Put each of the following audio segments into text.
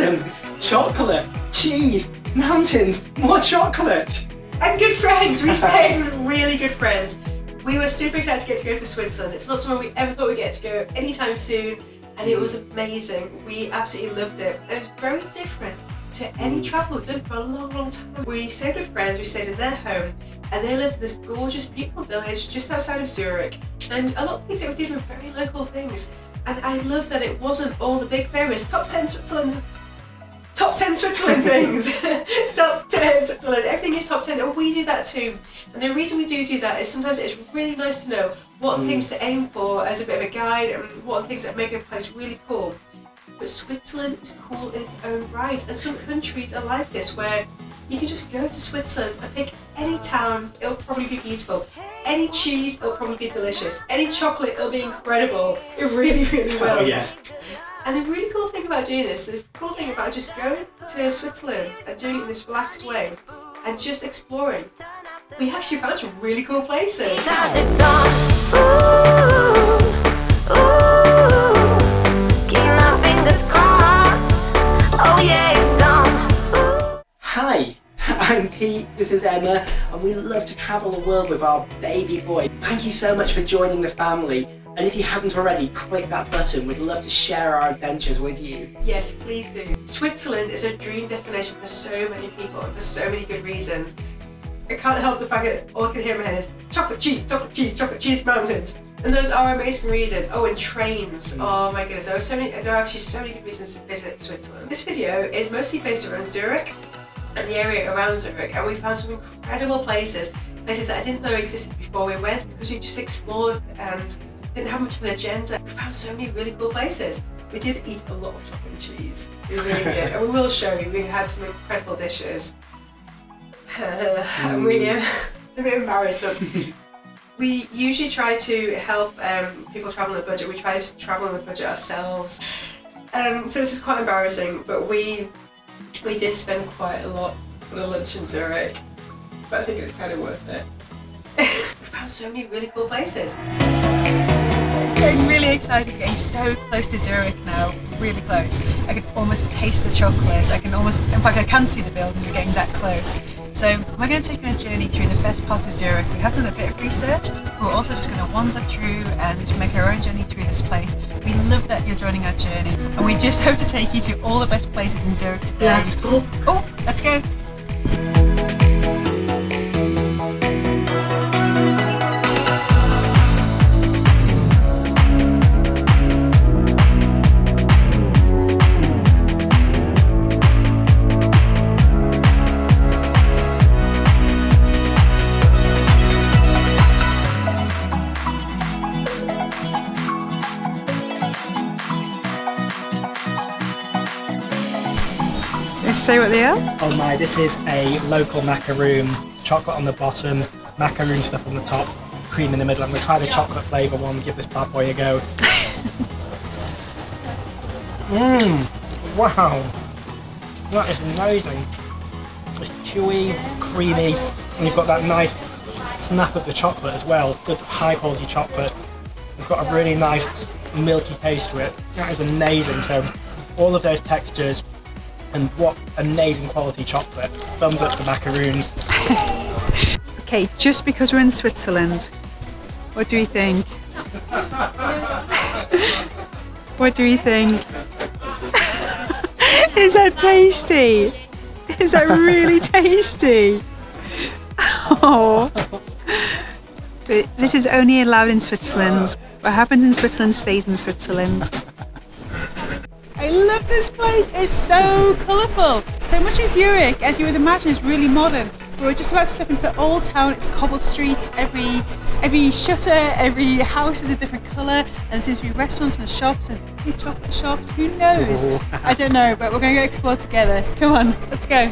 Switzerland. Chocolate, cheese, mountains, more chocolate. And good friends. We stayed with really good friends. We were super excited to go to Switzerland. It's not somewhere we ever thought we'd get to go anytime soon, and it was amazing. We absolutely loved it. And it's very different to any travel we've done for a long, long time. We stayed with friends, we stayed in their home, and they lived in this gorgeous, beautiful village just outside of Zurich. And a lot of things that we did were very local things. And I love that it wasn't all the big famous top 10 Switzerland things. Top 10 Switzerland, everything is top 10, and we do that too. And the reason we do that is sometimes it's really nice to know what things to aim for as a bit of a guide, and what things that make a place really cool. But Switzerland is cool in its own right, and some countries are like this, where you can just go to Switzerland and pick any town, it'll probably be beautiful. Any cheese, it'll probably be delicious. Any chocolate, it'll be incredible. It really, really will. Oh yes. And the really cool thing about doing this, the cool thing about just going to Switzerland and doing it in this relaxed way and just exploring, we actually found some really cool places. Cause it's on, ooh, ooh, keep my fingers crossed, oh yeah, it's on, ooh. Hi, I'm Pete, this is Emma, and we love to travel the world with our baby boy. Thank you so much for joining the family. And if you haven't already, click that button. We'd love to share our adventures with you. Yes, please do. Switzerland is a dream destination for so many people and for so many good reasons. I can't help the fact that all I can hear in my head is chocolate cheese, mountains. And those are amazing reasons. Oh, and trains. Oh my goodness, there are actually so many good reasons to visit Switzerland. This video is mostly based around Zurich and the area around Zurich, and we found some incredible places that I didn't know existed before we went, because we just explored and didn't have much of an agenda. We found so many really cool places. We did eat a lot of chocolate and cheese. We really did. And we will show you, we had some incredible dishes. I'm really a bit embarrassed, but we usually try to help people travel on a budget. We try to travel on a budget ourselves. So this is quite embarrassing, but we did spend quite a lot on a lunch in Zurich, but I think it was kind of worth it. We found so many really cool places. I'm really excited, getting so close to Zurich now, really close. I can almost taste the chocolate, in fact I can see the buildings, we're getting that close. So we're going to take on a journey through the best part of Zurich. We have done a bit of research, but we're also just going to wander through and make our own journey through this place. We love that you're joining our journey, and we just hope to take you to all the best places in Zurich today. Yeah. Oh, let's go! Say what they are? Oh my, this is a local macaroon. Chocolate on the bottom, macaroon stuff on the top, cream in the middle. I'm going to try the chocolate flavour one, give this bad boy a go. Wow. That is amazing. It's chewy, creamy, and you've got that nice snap of the chocolate as well. It's good high quality chocolate. It's got a really nice milky taste to it. That is amazing. So all of those textures, and what amazing quality chocolate. Thumbs up for macaroons. Okay, just because we're in Switzerland, what do we think? What do we think? Is that tasty? Is that really tasty? Oh. But this is only allowed in Switzerland. What happens in Switzerland stays in Switzerland. I love this place, it's so colourful. So much of Zurich, as you would imagine, is really modern. We're just about to step into the old town, it's cobbled streets, every shutter, every house is a different colour, and there seems to be restaurants and shops and chocolate shops, who knows? I don't know, but we're going to go explore together. Come on, let's go.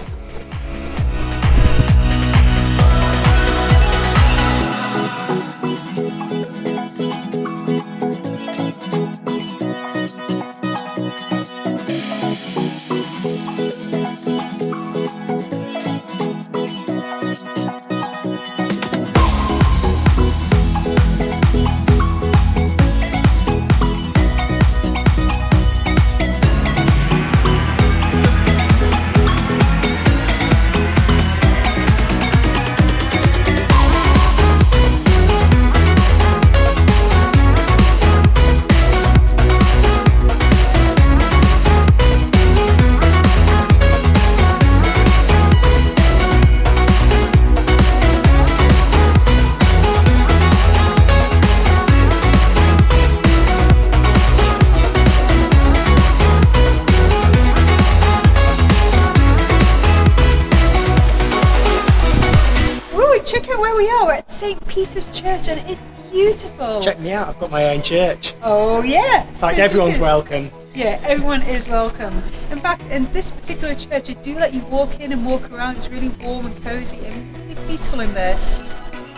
at where we are. We're at St. Peter's Church, and it's beautiful. Check me out, I've got my own church. Oh yeah. In fact, St. everyone's Peter's. welcome. Yeah, everyone is welcome. In fact, in this particular church, they do let you walk in and walk around. It's really warm and cozy and really peaceful in there.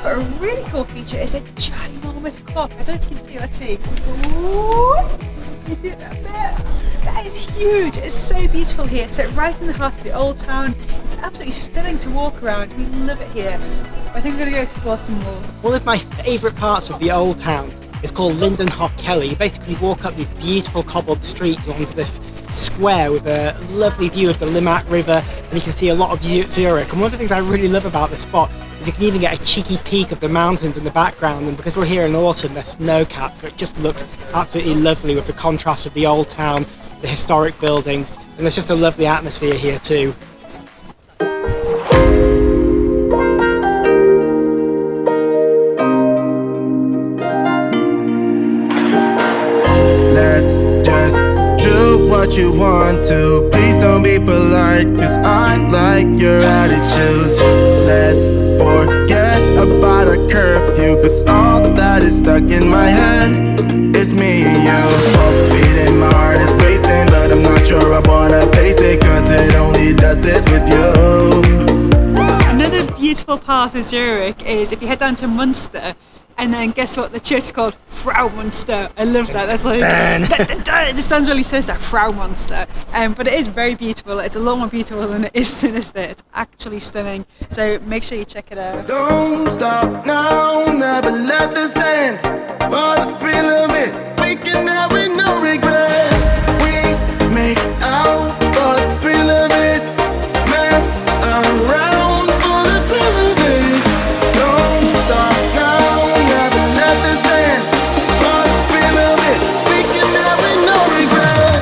But a really cool feature is a ginormous clock. I don't think you can see it. Let's see. Ooh, you see that bit? That is huge. It's so beautiful here. It's right in the heart of the old town. It's absolutely stunning to walk around. We love it here. I think we're going to go explore some more. One of my favourite parts of the old town is called Lindenhof Kelly. You basically walk up these beautiful cobbled streets onto this square with a lovely view of the Limmat River, and you can see a lot of Zurich. And one of the things I really love about this spot is you can even get a cheeky peek of the mountains in the background, and because we're here in autumn, they're snow-capped, so it just looks absolutely lovely with the contrast of the old town, the historic buildings, and there's just a lovely atmosphere here too. Let's just do what you want to. Please don't be polite, cause I like your attitude. Let's forget about a curfew, cause all that is stuck in my head is me and you. Both speeding, my heart is racing, but I'm not sure I wanna pace it, cause it only does this with you. Another beautiful part of Zurich is if you head down to Munster, and then guess what? The church is called Fraumunster. I love that. That's like it just sounds really sinister, Fraumunster. But it is very beautiful. It's a lot more beautiful than it is sinister. It's actually stunning. So make sure you check it out. Don't stop now, never let this end. For the thrill of it, we can have it, no regret. We make out for the thrill of it, mess around for the thrill of it. Don't stop now, never let this end. For the thrill of it, we can have it, no regret.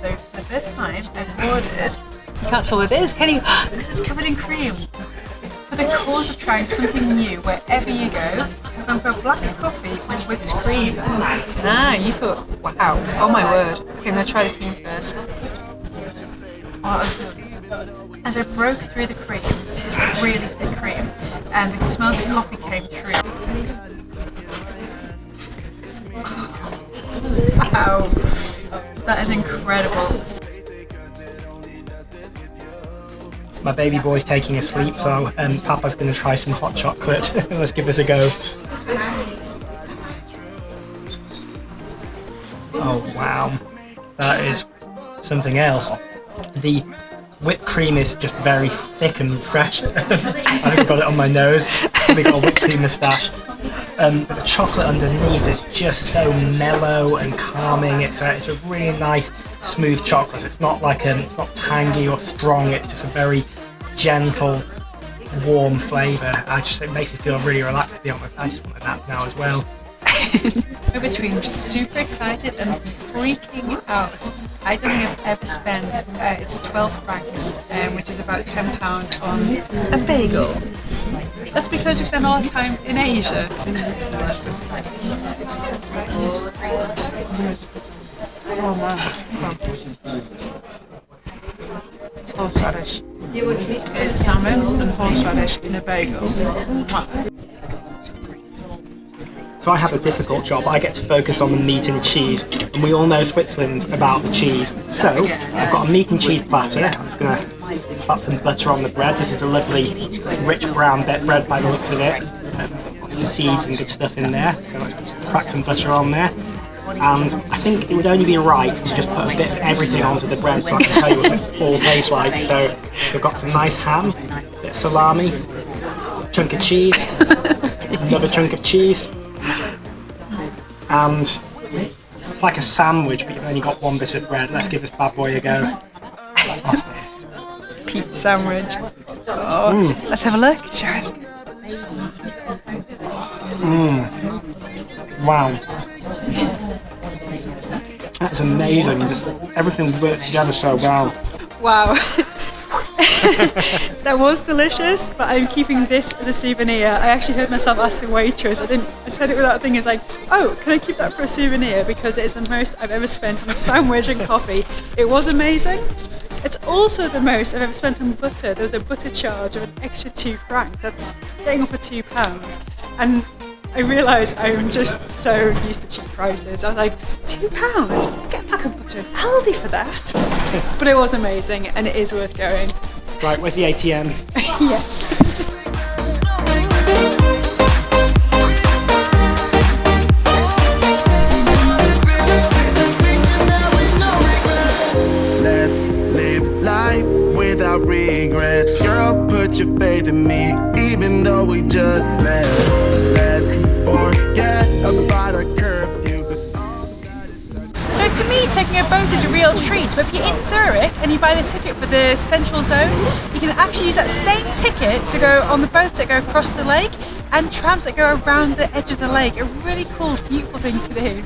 So for the first time, I've ordered. You can't tell what it is, can you? Because it's covered in cream. For the cause of trying something new wherever you go, I'm going for black coffee with whipped cream. Ah, you thought, wow, oh my word. Okay, I'm going to try the cream first. As I broke through the cream, it's really thick cream, and the smell of the coffee came through. Wow, that is incredible. My baby boy's taking a sleep, so Papa's going to try some hot chocolate. Let's give this a go. Oh wow, that is something else. The whipped cream is just very thick and fresh. I think I've got it on my nose. We've got a whipped cream moustache. But the chocolate underneath is just so mellow and calming. It's a really nice, smooth chocolate. It's not like it's not tangy or strong. It's just a very gentle, warm flavour. It makes me feel really relaxed, to be honest. I just want a nap now as well. We're between super excited and freaking out. I don't think I've ever spent, it's 12 francs, which is about £10 on a bagel. That's because we spend a lot of time in Asia. Oh man. It's horseradish. It's salmon and horseradish in a bagel. So I have a difficult job. I get to focus on the meat and cheese, and we all know Switzerland about the cheese. So I've got a meat and cheese platter. I'm just going to slap some butter on the bread. This is a lovely, rich brown bread by the looks of it. Lots of seeds and good stuff in there. So let's just crack some butter on there. And I think it would only be right to just put a bit of everything onto the bread so I can tell you what it all tastes like. So we've got some nice ham, a bit of salami, chunk of cheese, another chunk of cheese. And it's like a sandwich, but you've only got one bit of bread. Let's give this bad boy a go. Pizza sandwich. Oh, let's have a look. Show us. Wow. That's amazing. Everything works together so well. Wow. That was delicious, but I'm keeping this as a souvenir. I actually heard myself ask the waitress. I said it without thinking. It's like, oh, can I keep that for a souvenir? Because it is the most I've ever spent on a sandwich and coffee. It was amazing. It's also the most I've ever spent on butter. There was a butter charge of an extra £2. That's getting up at £2. And I realised I'm just so used to cheap prices. I was like, £2? Get a pack of butter in Aldi for that. But it was amazing and it is worth going. Right, where's the ATM? Yes. Let's live life without regrets. Girl, put your faith in me, even though we just met. Let's forget about our curfew. So to me, taking a boat is a real treat. But if you're in Zurich and you buy the ticket for the central zone, you can actually use that same ticket to go on the boats that go across the lake and trams that go around the edge of the lake. A really cool, beautiful thing to do.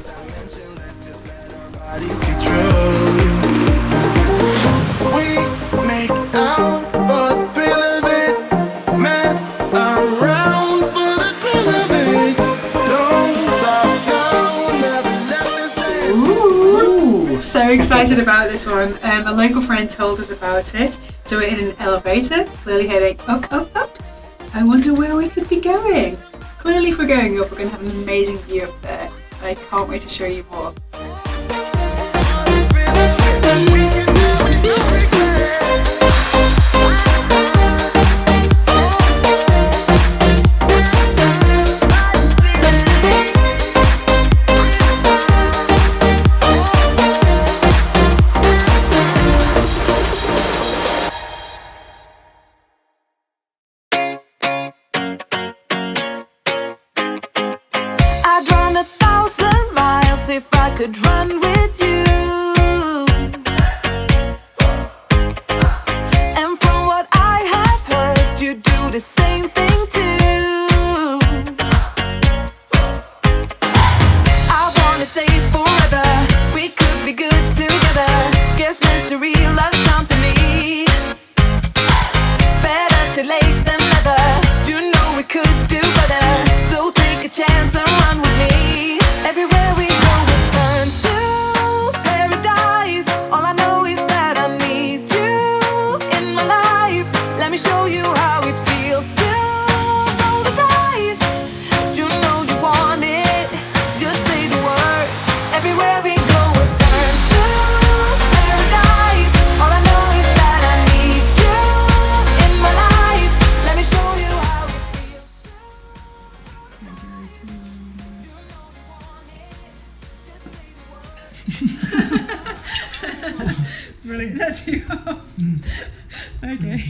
We make out for the thrill of it, mess around for the thrill of it. Don't stop now, never let this end. Ooh. So excited about this one. A local friend told us about it. So we're in an elevator, clearly heading up, up, up. I wonder where we could be going. Clearly if we're going up, we're going to have an amazing view up there. And I can't wait to show you more. I'd run 1,000 miles if I could run with you. And from what I have heard, you do the same thing too. I wanna say forever, we could be good together. Guess misery loves company. Better too late than never. You know we could do better. So take a chance and run with me. Everywhere we go, we turn to paradise. All I know is that I need you in my life. Let me show you how it feels to roll the dice. You know you want it, just say the word. Everywhere we go, we turn to paradise. All I know is that I need you in my life. Let me show you how it feels. Brilliant, that's too hot. Okay,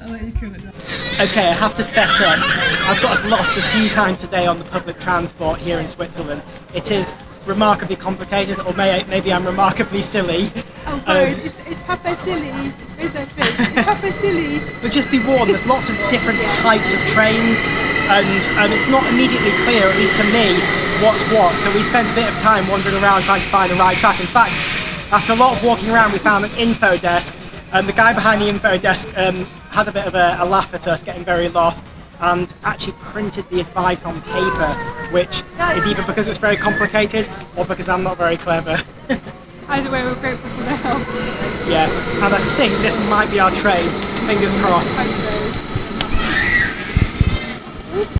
I'll let you cool it down. Okay, I have to fess up. I've got lost a few times today on the public transport here in Switzerland. It is remarkably complicated, or maybe I'm remarkably silly. Oh God, is Papa silly? Where's that face? Is Papa silly? But just be warned, there's lots of different types of trains, and it's not immediately clear, at least to me, what's what. So we spent a bit of time wandering around trying to find the right track. In fact, after a lot of walking around, we found an info desk, and the guy behind the info desk had a bit of a laugh at us getting very lost, and actually printed the advice on paper, which is either because it's very complicated or because I'm not very clever. Either way, we're grateful for the help. Yeah, and I think this might be our train. Fingers crossed. I hope so.